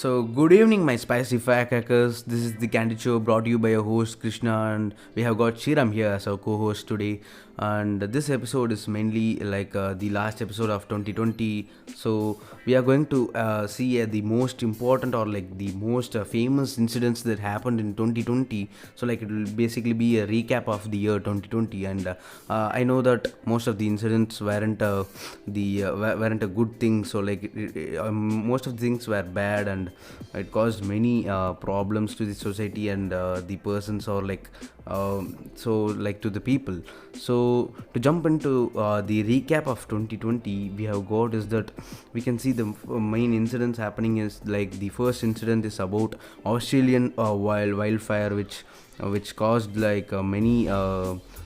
So, good evening, my spicy firecrackers. This is the Candid Show brought to you by your host Krishna, and we have got Shiram here as our co host today. And this episode is mainly like the last episode of 2020. So, we are going to see the most important or like the most famous incidents that happened in 2020. So, like, it will basically be a recap of the year 2020. And I know that most of the incidents weren't a good thing. So, like, most of the things were bad, and it caused many problems to the society and the persons, or like so like to the people. So to jump into the recap of 2020, we have got is that we can see the main incidents happening is like the first incident is about Australian wildfire, which caused like many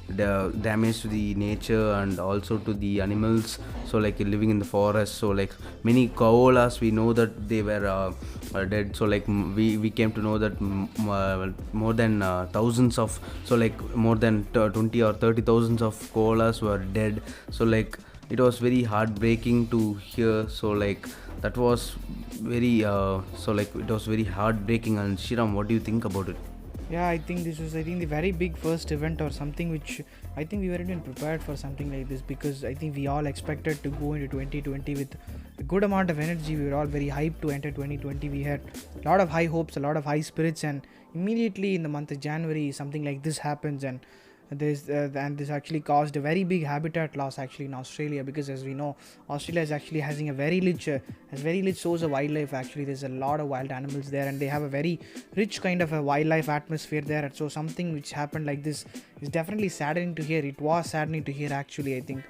the damage to the nature and also to the animals, so like living in the forest. So like many koalas, we know that they were dead. So like we came to know that more than thousands of, so like more than 20 or 30 thousands of koalas were dead. So like it was very heartbreaking to hear. So like that was very so like it was very heartbreaking. And Shiram, what do you think about it? Yeah, I think this was the very big first event or something which I think we weren't even prepared for something like this, because I think we all expected to go into 2020 with a good amount of energy. We were all very hyped to enter 2020. We had a lot of high hopes, a lot of high spirits, and immediately in the month of January something like this happens, and this actually caused a very big habitat loss actually in Australia, because as we know, Australia is actually having a very rich source of wildlife. Actually, there's a lot of wild animals there, and they have a very rich kind of a wildlife atmosphere there. So something which happened like this is definitely saddening to hear. It was saddening to hear actually, I think,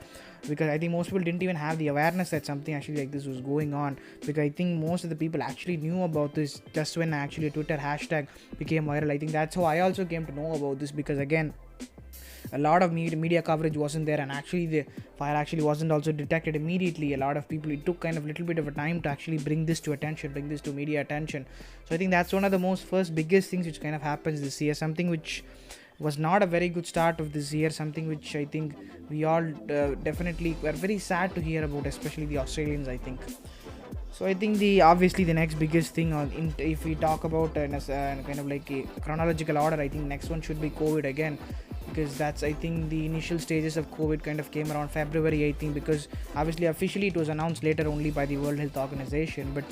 because I think most people didn't even have the awareness that something actually like this was going on, because I think most of the people actually knew about this just when actually a Twitter hashtag became viral. I think that's how I also came to know about this, because again, a lot of media coverage wasn't there, and actually the fire actually wasn't also detected immediately. A lot of people, it took kind of little bit of a time to actually bring this to media attention. So I think that's one of the most first biggest things which kind of happens this year, something which was not a very good start of this year, something which I think we all definitely were very sad to hear about, especially the Australians, I think. So I think the next biggest thing if we talk about kind of like a chronological order, I think next one should be COVID again, because that's, I think, the initial stages of COVID kind of came around February, I think, because obviously officially it was announced later only by the World Health Organization, but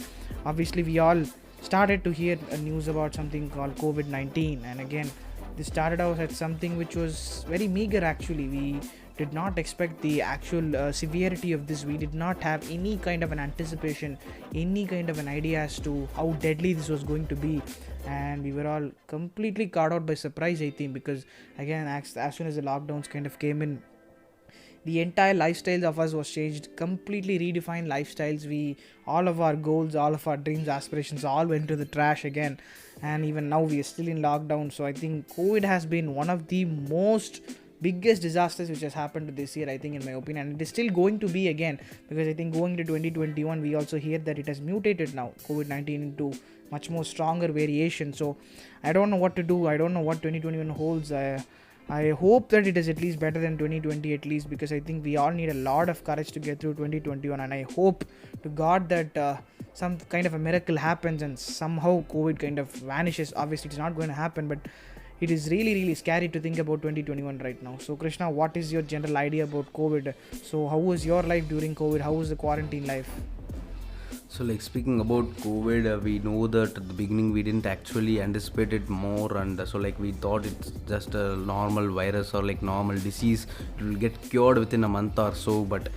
obviously we all started to hear news about something called COVID-19. And again, this started out as something which was very meager actually. We did not expect the actual severity of this. We did not have any kind of an anticipation, any kind of an idea as to how deadly this was going to be, and we were all completely caught out by surprise, I think, because again, as soon as the lockdowns kind of came in, the entire lifestyles of us was changed, completely redefined lifestyles. We, all of our goals, all of our dreams, aspirations, all went to the trash again. And even now we are still in lockdown. So I think COVID has been one of the most biggest disasters which has happened this year, I think, in my opinion. And it is still going to be again, because I think going to 2021 we also hear that it has mutated now, COVID-19, into much more stronger variation. So I don't know what to do. I don't know what 2021 holds. I hope that it is at least better than 2020, at least, because I think we all need a lot of courage to get through 2021, and I hope to God that some kind of a miracle happens and somehow COVID kind of vanishes. Obviously it's not going to happen, but it is really scary to think about 2021 right now. So Krishna, what is your general idea about COVID? So how was your life during COVID? How was the quarantine life? So, like speaking about COVID, we know that at the beginning we didn't actually anticipate it more, and so like we thought it's just a normal virus or like normal disease. It will get cured within a month or so, but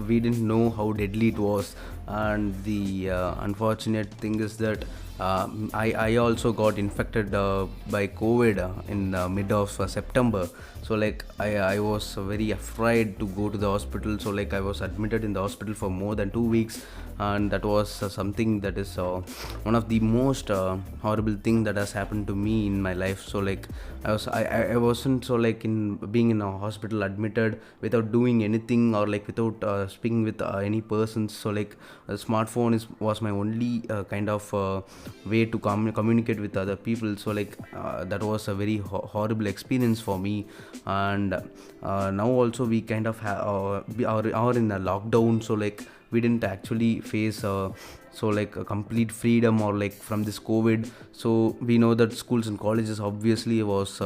we didn't know how deadly it was. And the unfortunate thing is that I also got infected by COVID in the mid of September. So like I was very afraid to go to the hospital. So like I was admitted in the hospital for more than 2 weeks, and that was something that is one of the most horrible thing that has happened to me in my life. So like I wasn't, so like in being in a hospital admitted without doing anything, or like without speaking with any persons. So like a smartphone was my only kind of way to communicate with other people. So like that was a very horrible experience for me. And now also we kind of we are in a lockdown. So like we didn't actually face so like a complete freedom or like from this COVID. So we know that schools and colleges obviously was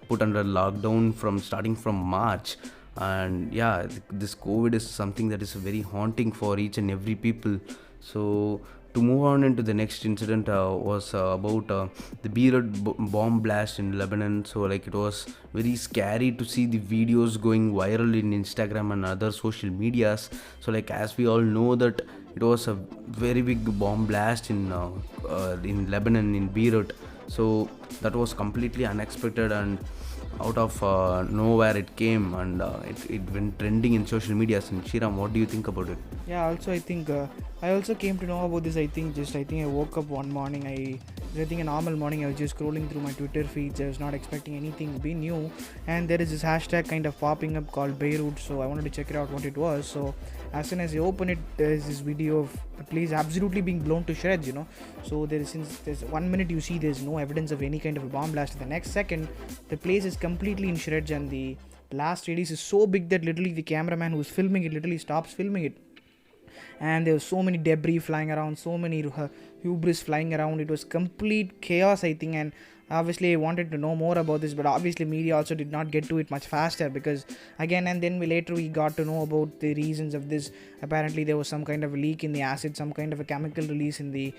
put under lockdown from starting from March. And yeah, this COVID is something that is very haunting for each and every people. So to move on into the next incident was about the Beirut bomb blast in Lebanon. So like it was very scary to see the videos going viral in Instagram and other social medias. So like as we all know that it was a very big bomb blast in Lebanon, in Beirut. So that was completely unexpected and out of nowhere it came, and it went trending in social media. And Shiram, what do you think about it? Yeah, also I think I also came to know about this. I think I woke up one morning. I think a normal morning. I was just scrolling through my Twitter feeds. I was not expecting anything to be new, and there is this hashtag kind of popping up called Beirut. So I wanted to check it out what it was. So as soon as I open it, there is this video of the place absolutely being blown to shreds. So there's 1 minute you see there's no evidence of any kind of a bomb blast. The next second, the place is completely in shreds, and the blast radius is so big that literally the cameraman who's filming it literally stops filming it. And there was so many debris flying around, so many hubris flying around. It was complete chaos, I think. And obviously I wanted to know more about this, but obviously media also did not get to it much faster, because again and then later we got to know about the reasons of this. Apparently there was some kind of a leak in the acid, some kind of a chemical release in the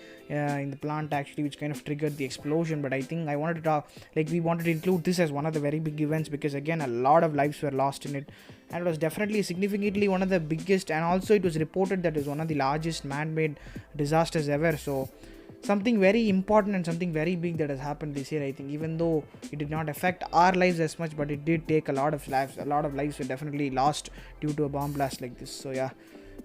plant actually, which kind of triggered the explosion. But I think I wanted to talk, like, we wanted to include this as one of the very big events, because again a lot of lives were lost in it, and it was definitely significantly one of the biggest, and also it was reported that it was one of the largest man-made disasters ever. So something very important and something very big that has happened this year, I think, even though it did not affect our lives as much, but it did take a lot of lives. A lot of lives were definitely lost due to a bomb blast like this. So yeah,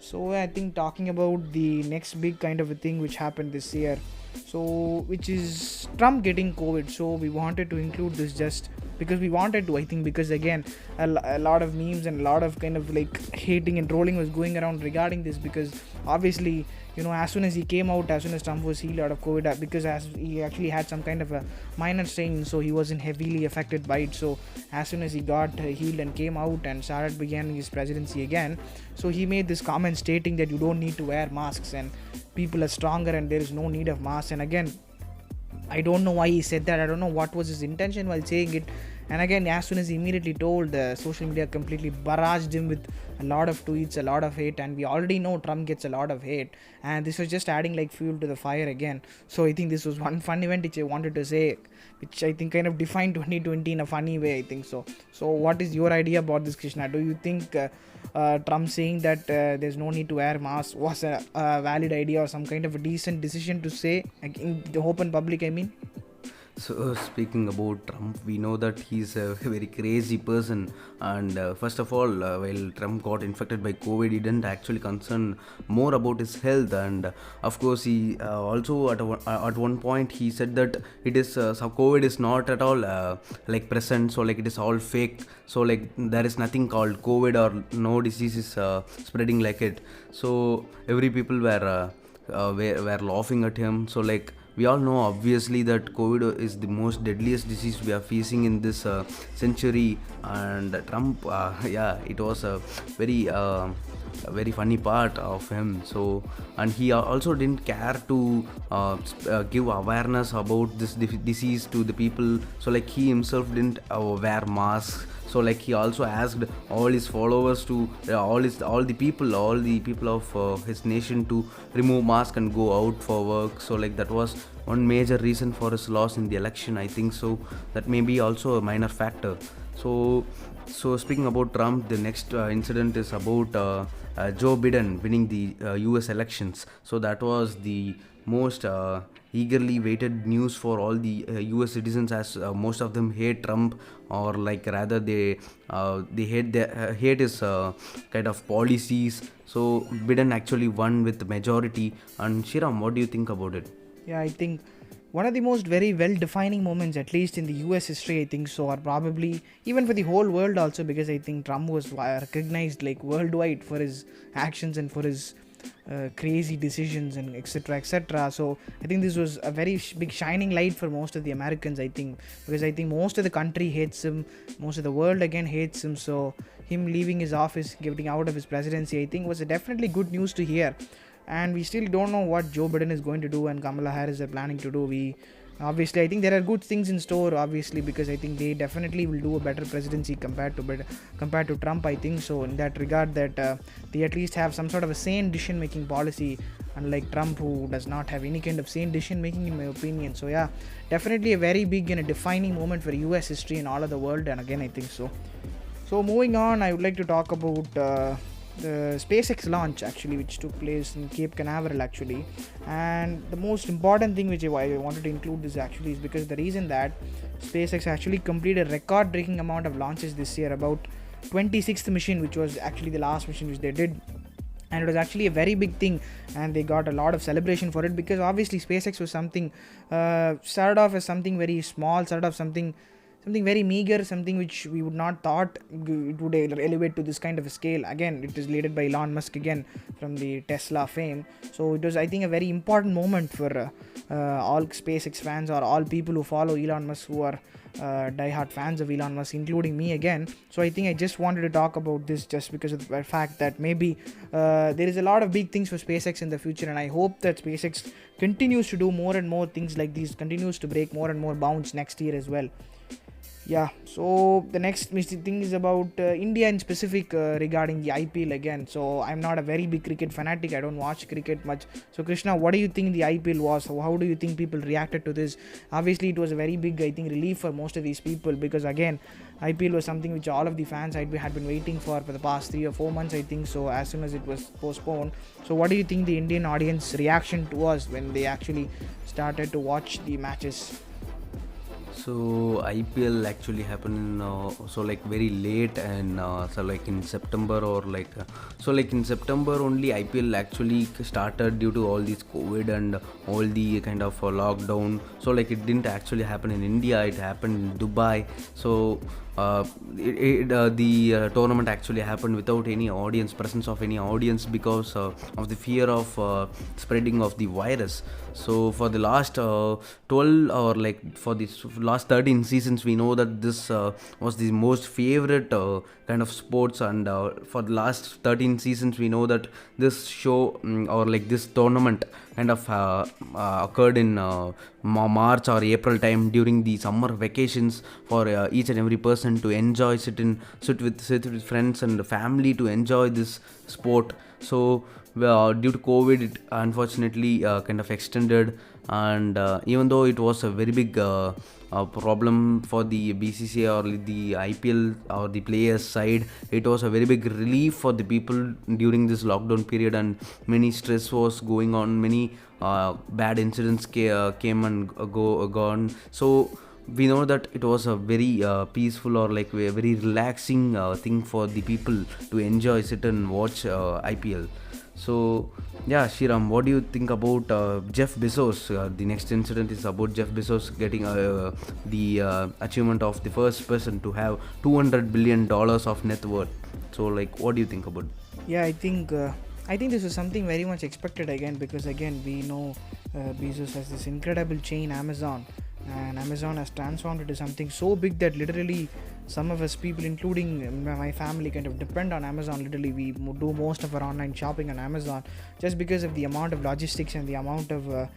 so I think talking about the next big kind of a thing which happened this year, so which is Trump getting COVID. So we wanted to include this just because we wanted to, I think, because again a lot of memes and a lot of kind of like hating and trolling was going around regarding this, because obviously, as soon as he came out, as soon as Trump was healed out of COVID, because as he actually had some kind of a minor strain, so he wasn't heavily affected by it. So as soon as he got healed and came out and started beginning his presidency again, so he made this comment stating that you don't need to wear masks and people are stronger and there is no need of masks. And again, I don't know why he said that. I don't know what was his intention while saying it. And again, as soon as he immediately told, social media completely barraged him with a lot of tweets, a lot of hate, and we already know Trump gets a lot of hate, and this was just adding like fuel to the fire again. So I think this was one fun event which I wanted to say, which I think kind of defined 2020 in a funny way, I think so. So what is your idea about this, Krishna? Do you think Trump saying that there's no need to wear masks was a valid idea or some kind of a decent decision to say, like, in the open public, I mean? So speaking about Trump, we know that he's a very crazy person, and first of all, while Trump got infected by COVID, he didn't actually concern more about his health, and of course he also at one point he said that it is so COVID is not at all like present, so like it is all fake, so like there is nothing called COVID or no disease is spreading like it. So every people were laughing at him. So like we all know obviously that COVID is the most deadliest disease we are facing in this century, and Trump, it was a very funny part of him. So, and he also didn't care to give awareness about this disease to the people. So like he himself didn't wear masks. So like he also asked all his followers to all the people of his nation to remove mask and go out for work. So like that was one major reason for his loss in the election, I think. So that may be also a minor factor. So speaking about Trump, the next incident is about Joe Biden winning the US elections. So that was the most eagerly waited news for all the US citizens, as most of them hate Trump, or like rather they hate his kind of policies. So Biden actually won with the majority. And Shiram, what do you think about it? Yeah, I think one of the most very well defining moments, at least in the US history, I think so, or probably even for the whole world also, because I think Trump was recognized like worldwide for his actions and for his crazy decisions and etc. So I think this was a very big shining light for most of the Americans, I think, because I think most of the country hates him, most of the world again hates him. So him leaving his office, getting out of his presidency, I think was definitely good news to hear. And we still don't know what Joe Biden is going to do and Kamala Harris are planning to do. We obviously, I think there are good things in store, obviously, because I think they definitely will do a better presidency compared to Trump, I think. So in that regard, that they at least have some sort of a sane decision making policy, unlike Trump, who does not have any kind of sane decision making, in my opinion. So yeah, definitely a very big and a defining moment for US history and all of the world, and again I think so. So moving on, I would like to talk about the SpaceX launch, actually, which took place in Cape Canaveral, actually. And the most important thing which I wanted to include this actually is because the reason that SpaceX actually completed a record breaking amount of launches this year, about 26th mission, which was actually the last mission which they did. And it was actually a very big thing, and they got a lot of celebration for it, because obviously SpaceX was something started off as something very small, started off something very meager, something which we would not thought it would elevate to this kind of a scale. Again, it is led by Elon Musk, again from the Tesla fame. So it was, I think, a very important moment for all SpaceX fans, or all people who follow Elon Musk, who are die-hard fans of Elon Musk, including me again. So I think I just wanted to talk about this just because of the fact that maybe there is a lot of big things for SpaceX in the future, and I hope that SpaceX continues to do more and more things like these, continues to break more and more bounds next year as well. Yeah, so the next thing is about India in specific, regarding the IPL again. So I'm not a very big cricket fanatic, I don't watch cricket much. So Krishna, what do you think the IPL was? How do you think people reacted to this? Obviously it was a very big, I think, relief for most of these people, because again, IPL was something which all of the fans had been waiting for the past 3 or 4 months, I think so, as soon as it was postponed. So what do you think the Indian audience reaction was when they actually started to watch the matches? So IPL actually happened in, so like very late, and so like in September, or like so like in September only IPL actually started due to all this COVID and all the kind of lockdown. So like it didn't actually happen in India, it happened in Dubai. So the tournament actually happened without any presence of any audience, because of the fear of spreading of the virus. So for the last 12, or like for the last 13 seasons, we know that this was the most favorite kind of sports, and for the last 13 seasons we know that this show, or like this tournament kind of occurred in March or April time, during the summer vacations, for each and every person to enjoy, sit with friends and family to enjoy this sport. So due to COVID, it unfortunately kind of extended, and even though it was a very big problem for the BCCI or the IPL or the players side, it was a very big relief for the people during this lockdown period, and many stress was going on, many bad incidents came and gone. So we know that it was a very peaceful, or like a very relaxing thing for the people to enjoy, sit and watch IPL. So yeah, Shriram, what do you think about Jeff Bezos? The next incident is about Jeff Bezos getting the achievement of the first person to have $200 billion of net worth. So like, what do you think about? Yeah, I think this was something very much expected again, because again we know Bezos has this incredible chain, Amazon, and Amazon has transformed into something so big that literally some of us people, including my family, kind of depend on Amazon. Literally we do most of our online shopping on Amazon, just because of the amount of logistics and the amount of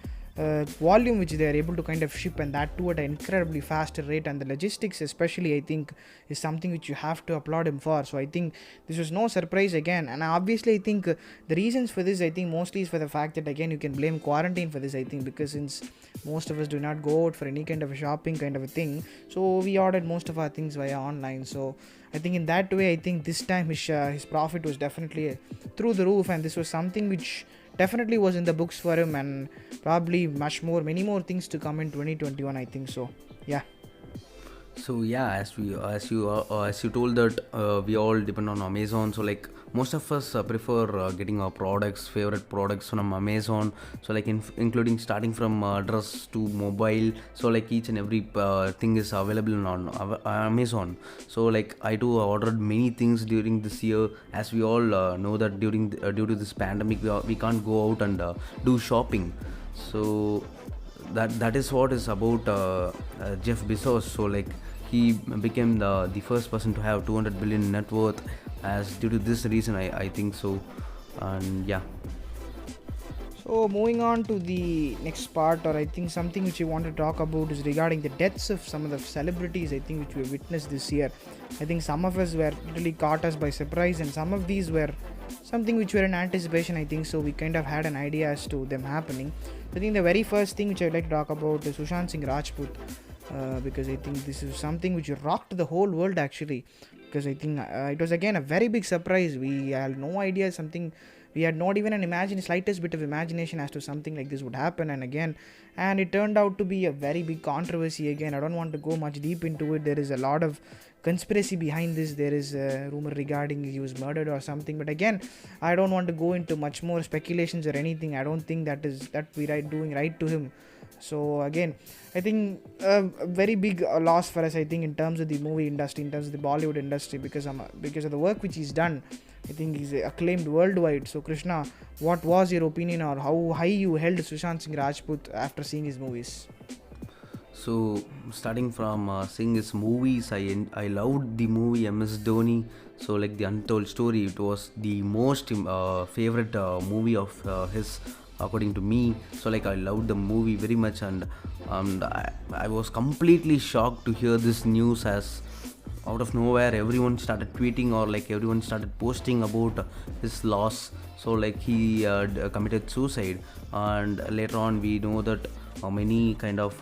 volume which they are able to kind of ship, and that too at an incredibly faster rate. And the logistics especially, I think, is something which you have to applaud him for. So I think this was no surprise again, and obviously I think the reasons for this, I think, mostly is for the fact that again you can blame quarantine for this, I think, because since most of us do not go out for any kind of a shopping kind of a thing, so we ordered most of our things via online. So I think in that way, I think this time his profit was definitely through the roof, and this was something which definitely was in the books for him, and probably many more things to come in 2021, I think so. Yeah. So yeah, as you told that we all depend on Amazon. So like most of us prefer getting our favorite products from Amazon. So like including starting from dress to mobile. So like each and every thing is available on Amazon. So like I too ordered many things during this year, as we all know that due to this pandemic we can't go out and do shopping. So that is what is about Jeff Bezos. So like he became the first person to have 200 billion net worth, as due to this reason I think so. And yeah. So moving on to the next part, or I think something which I want to talk about is regarding the deaths of some of the celebrities, I think, which we have witnessed this year. I think some of us were literally caught us by surprise, and some of these were something which were in anticipation, I think, so we kind of had an idea as to them happening. I think the very first thing which I'd like to talk about is Sushant Singh Rajput, because I think this is something which rocked the whole world actually, because I think it was again a very big surprise. We had no idea something, we had not even slightest bit of imagination as to something like this would happen, and it turned out to be a very big controversy. Again, I don't want to go much deep into it. There is a lot of conspiracy behind this. There is a rumor regarding he was murdered or something, but again, I don't want to go into much more speculations or anything. I don't think that we doing right to him. So again, I think a very big loss for us, I think, in terms of the movie industry, in terms of the Bollywood industry, because of the work which he's done. I think he's acclaimed worldwide. So Krishna, what was your opinion, or how high you held Sushant Singh Rajput after seeing his movies? So starting from seeing his movies, I loved the movie MS Dhoni. So like the Untold Story, it was the most favorite movie of his, according to me. So like I loved the movie very much, and I was completely shocked to hear this news, as out of nowhere everyone started tweeting, or like everyone started posting about his loss. So like he committed suicide, and later on we know that many kind of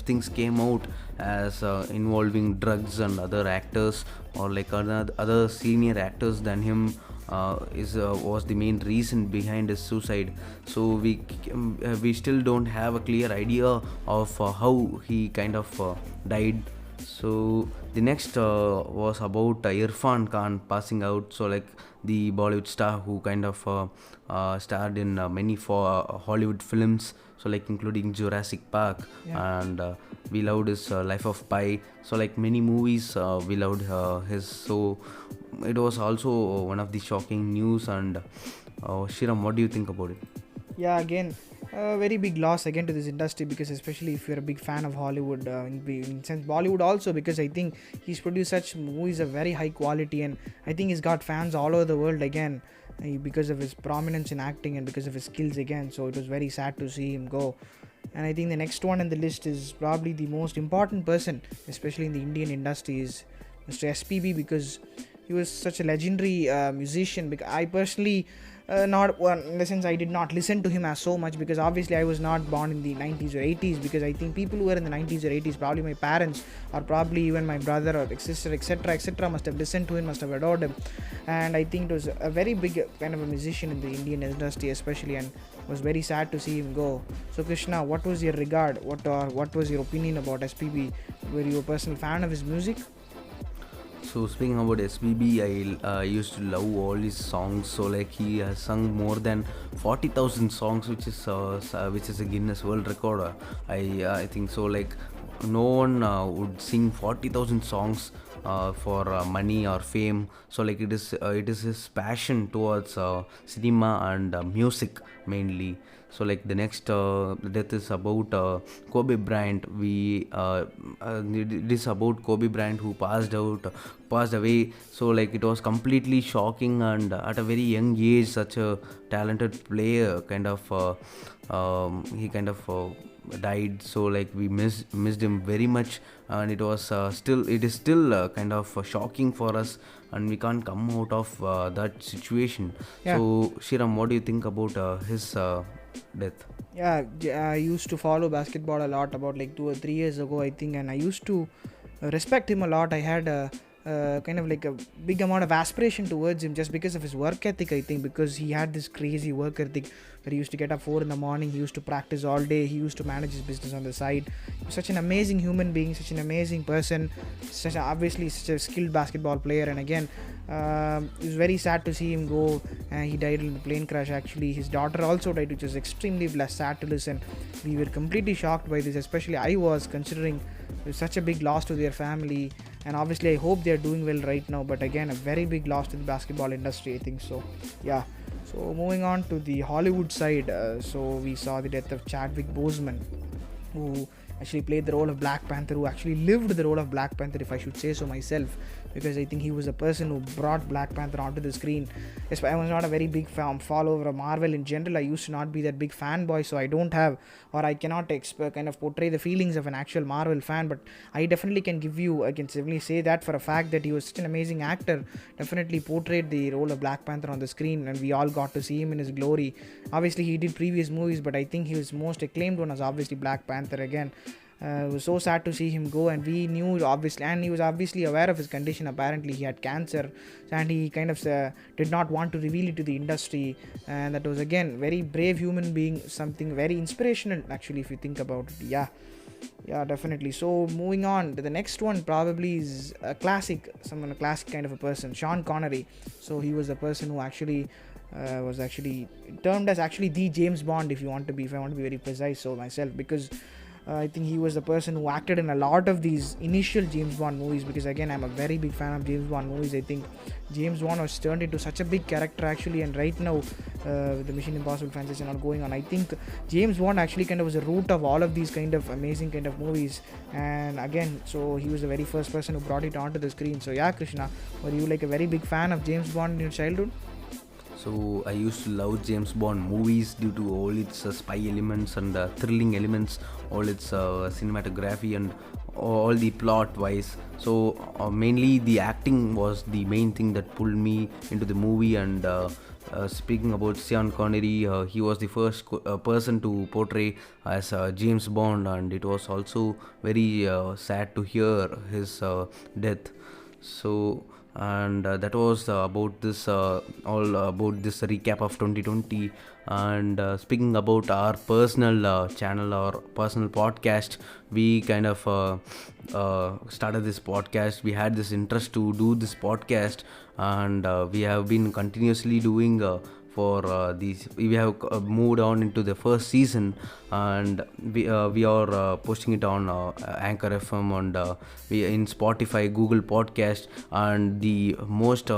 things came out as involving drugs and other actors, or like other senior actors than him was the main reason behind his suicide. So we still don't have a clear idea of how he kind of died. So the next was about Irfan Khan passing out. So like the Bollywood star who kind of starred in many Hollywood films, so like including Jurassic Park, Yeah. and we loved his Life of Pi. So like many movies we loved his. So it was also one of the shocking news. And Shiram, what do you think about it? Yeah, again, a very big loss again to this industry, because especially if you're a big fan of Hollywood, in sense Bollywood also, because I think he's produced such movies of very high quality, and I think he's got fans all over the world again, because of his prominence in acting and because of his skills again. So it was very sad to see him go. And I think the next one on the list is probably the most important person, especially in the Indian industry, is Mr. SPB, because he was such a legendary musician. Because I personally not one in the sense I did not listen to him as so much, because obviously I was not born in the 90s or 80s, because I think people who were in the 90s or 80s, probably my parents, or probably even my brother or sister, etc., must have listened to him, must have adored him. And I think it was a very big kind of a musician in the Indian industry especially, and was very sad to see him go. So Krishna, what was your regard, what was your opinion about SPB? Were you a personal fan of his music? So speaking about SPB, I used to love all his songs. So like he has sung more than 40,000 songs, which is a Guinness World Record. I think so. Like no one would sing 40,000 songs for money or fame. So like it is his passion towards cinema and music mainly. So like the next death is about Kobe Bryant. It is about Kobe Bryant, who passed away. So like it was completely shocking, and at a very young age, such a talented player he kind of died. So like we missed him very much, and it is still kind of shocking for us, and we can't come out of that situation. Yeah. So Shiram, what do you think about his death? Yeah, I used to follow basketball a lot about like 2 or 3 years ago, I think, and I used to respect him a lot. I had a kind of like a big amount of aspiration towards him, just because of his work ethic, I think, because he had this crazy work ethic where he used to get up 4 in the morning, he used to practice all day, he used to manage his business on the side. He was such an amazing human being, such an amazing person, obviously such a skilled basketball player. And again, it was very sad to see him go. He died in a plane crash actually. His daughter also died, which was extremely sad to listen. We were completely shocked by this, especially I was, considering it was such a big loss to their family. And obviously I hope they are doing well right now, but again, a very big loss to the basketball industry, I think. So yeah, so moving on to the Hollywood side, so we saw the death of Chadwick Boseman, who actually played the role of Black Panther, who actually lived the role of Black Panther, if I should say so myself, because I think he was a person who brought Black Panther onto the screen. Yes, I was not a very big follower of Marvel in general. I used to not be that big fanboy, so I don't have, or I cannot kind of portray the feelings of an actual Marvel fan, but I definitely can definitely say that for a fact that he was such an amazing actor, definitely portrayed the role of Black Panther on the screen, and we all got to see him in his glory. Obviously, he did previous movies, but I think his most acclaimed one was obviously Black Panther again. It was so sad to see him go, and we knew obviously, and he was obviously aware of his condition. Apparently he had cancer, and he kind of did not want to reveal it to the industry, and that was again very brave human being, something very inspirational actually if you think about it. Yeah, definitely. So moving on to the next one, probably is a classic kind of a person, Sean Connery. So he was the person who actually was actually termed as actually the James Bond, if I want to be very precise so myself, because I think he was the person who acted in a lot of these initial James Bond movies, because again I'm a very big fan of James Bond movies. I think James Bond was turned into such a big character actually, and right now the Mission Impossible franchise are not going on. I think James Bond actually kind of was the root of all of these kind of amazing kind of movies, and again, so he was the very first person who brought it onto the screen. So yeah, Krishna, were you like a very big fan of James Bond in your childhood? So I used to love James Bond movies due to all its spy elements and thrilling elements, all its cinematography and all the plot wise. So mainly the acting was the main thing that pulled me into the movie. And speaking about Sean Connery, he was the first person to portray as James Bond, and it was also very sad to hear his death. So and that was about this all about this recap of 2020. And speaking about our personal channel or personal podcast, we kind of started this podcast. We had this interest to do this podcast, and we have been continuously doing for these. We have moved on into the first season, and we are posting it on Anchor FM, and we in Spotify, Google Podcast. And the most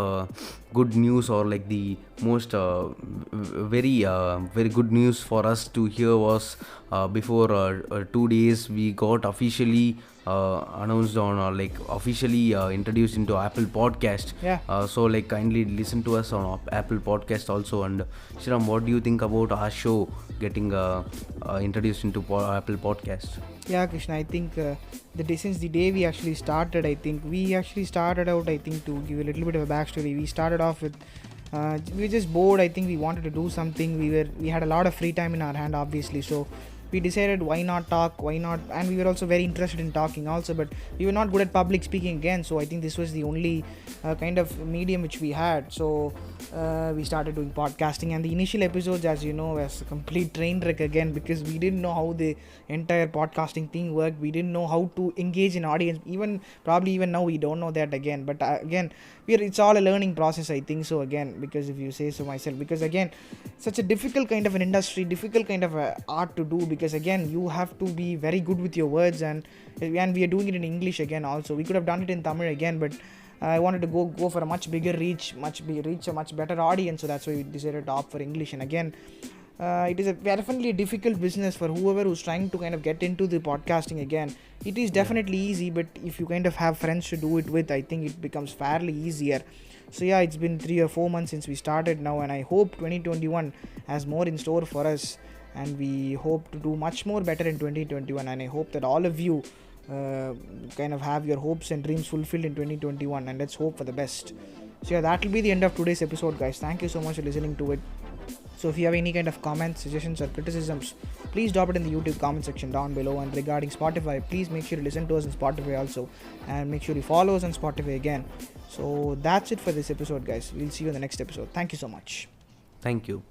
good news, or like the most very good news for us to hear was before 2 days we got officially announced on, or like officially introduced into Apple Podcast. So like kindly listen to us on Apple Podcast also. And Shriram, what do you think about our show getting introduced into Apple Podcast? Yeah, Krishna, I think since the day we actually started, I think we actually started out, I think, to give a little bit of a backstory, we started off with we were just bored. I think we wanted to do something. We had a lot of free time in our hand, obviously, so we decided why not, and we were also very interested in talking also, but we were not good at public speaking again. So I think this was the only kind of medium which we had. So we started doing podcasting, and the initial episodes, as you know, was a complete train wreck again, because we didn't know how the entire podcasting thing worked. We didn't know how to engage an audience. Even now we don't know that again. But again, it's all a learning process, I think so, again, because if you say so myself, because again, such a difficult kind of an industry, difficult kind of art to do, because again, you have to be very good with your words, and we are doing it in English again also. We could have done it in Tamil again, but I wanted to go for a much bigger reach, a much better audience, so that's why we decided to opt for English. And again, it is definitely a difficult business for whoever who's trying to kind of get into the podcasting again. It is definitely easy, but if you kind of have friends to do it with, I think it becomes fairly easier. So yeah, it's been 3 or 4 months since we started now, and I hope 2021 has more in store for us, and we hope to do much more better in 2021, and I hope that all of you kind of have your hopes and dreams fulfilled in 2021, and let's hope for the best. So yeah, that will be the end of today's episode, guys. Thank you so much for listening to it. So if you have any kind of comments, suggestions or criticisms, please drop it in the YouTube comment section down below. And regarding Spotify, please make sure to listen to us on Spotify also, and make sure you follow us on Spotify again. So that's it for this episode, guys. We'll see you in the next episode. Thank you so much. Thank you.